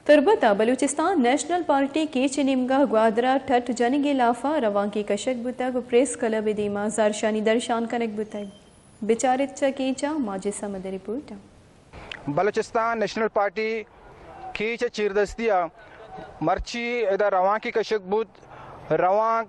तुरबता Balochistan national party की चिनिमगा ग्वादरा ठट जनिगे लाफा रवां की कशक बुतग प्रेस क्लब दीमा जारशानी दर्शान कनक बुतग बिचारित कीचा माजी Samad report Balochistan national party कीच चीरदस्तिया मर्ची एदा रवां की कशक बुत रवां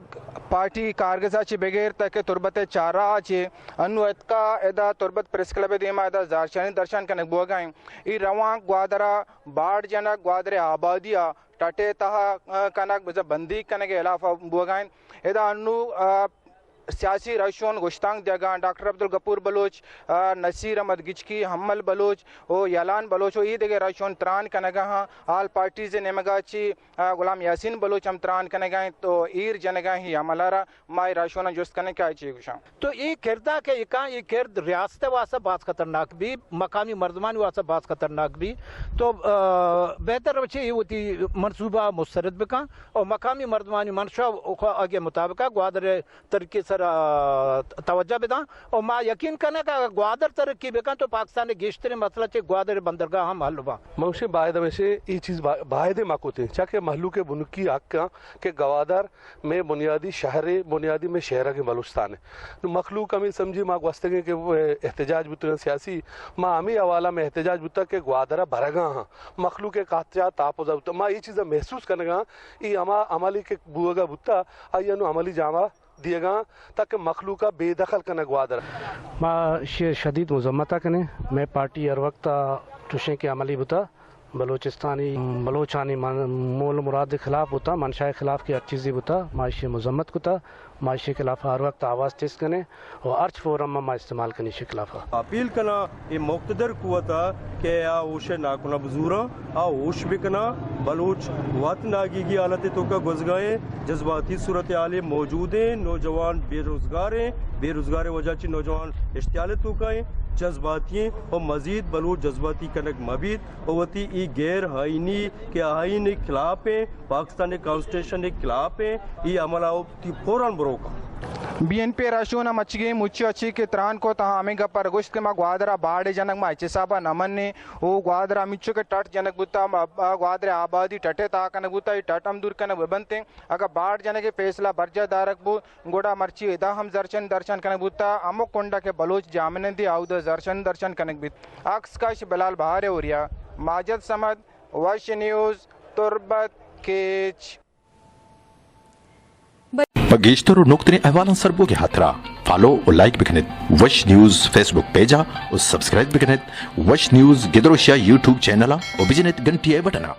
पार्टी कारगजाची बेगेर तक तुरबत चारा चे अनु एतका एदा तुरबत प्रेस क्लब दीमा एदा जारशानी दर्शान कनक बोगाएं ई रवां ग्वादरा बाढ़ जनक ग्वादरे आबादिया टाटे तहा कनक बंदी कनक इलाफा बोगाएं एदा अनु सियासी रशोन गुश्तांग जगह डॉक्टर अब्दुल गफूर बलोच नसीर अहमद गिचकी हम्मल बलोच ओ यालान बलोच ई देगे रशोन त्रान कनगा आल पार्टी से नेमगाची गुलाम यासीन बलोच हम त्रान कनगा तो ईर जनगा ही हमलारा माय रशोन जुस्त कने का ची गुशा तो ये किरदा के इका ये किरद रियासत वासा बात खतरनाक भी मकामी मर्दमान वासा बात खतरनाक भी तो बेहतर बचे होती मंसूबा मुस्तरद बका और मकामी मर्दमानी मंशा आगे मुताबिक ग्वादर तरक्की तवज्जो बेदा और मां यकीन करने का ग्वादर तरक्की बेका तो पाकिस्तान ने गेश्तरे मसला चे ग्वादर बंदरगाह हम हल हुआ मंशे बायद में से ये चीज बायदे माकोते चाके महलू के बुनकी आका के ग्वादर में बुनियादी शहरे बुनियादी में शहर के बलूचिस्तान है तो मखलूक हमें समझी मां वस्तगे के एहतजाज बुत सियासी मां हमें हवाला में एहतजाज बुत के ग्वादरा भरगा हां मखलूक के कातजा तापोजा बुत मां ये चीज महसूस करनेगा ये हमा अमली के बुगा बुत्ता आयनु अमली जामा दिएगा ताकि मखलूका बेदखल करना ग्वादर माँ शदीद मुजम्मता कने मैं पार्टी हर वक्त टुशे के अमली बुता बलोचिस्तानी बलोचानी मोल मुराद के खिलाफ होता मनशा के खिलाफ की हर चीज़ी बुता माशी मुजम्मत कुता माशी के खिलाफ हर वक्त आवाज़ तेज कने और अर्च फोरम में इस्तेमाल करने के खिलाफ अपील करना ये मुख्तदर कुवता के आ ओशे नाकुना बजूरा आ ओश बिकना बलूच वत नागी की हालत तो का गुजगाए जज्बाती सूरत आले मौजूद हैं नौजवान बेरोजगार वजह से नौजवान इश्तियाल तो का जज्बाती और मजीद बलूच जज्बाती कनक मबीद होती ई गैर आइनी के आइन के खिलाफ है पाकिस्तानी कॉन्स्टिट्यूशन के खिलाफ है ये अमला फौरन बरोका बीएनपी राशोना मचगे मुच्ची अच्छी के त्रान को तहा हमें गपर गुश्त के मा ग्वादरा बाड़े जनक मा इचे साबा नमन ने ओ ग्वादरा मिच्चो के टट जनक बुता ग्वादरे आबादी टटे ता कनक बुता टटम दूर कनक बनते अगर बाढ़ जनक के फैसला बर्जा दारक बु गोड़ा मर्ची एदा हम दर्शन कनक बुता अमुक कोंडा के बलोच जामने दी आउद दर्शन कनक बित अक्स काश बिलाल बहारे ओरिया माजद समद वश न्यूज़ तुरबत केच बगेश्तर और नुक्तने अहवालन सरबोगे हाथरा फॉलो और लाइक बिकनेत वश न्यूज़ फेसबुक पेजा और सब्सक्राइब बिकनेत वश न्यूज़ गिदरोशिया यूट्यूब चैनल और बिजनेत घंटी बटना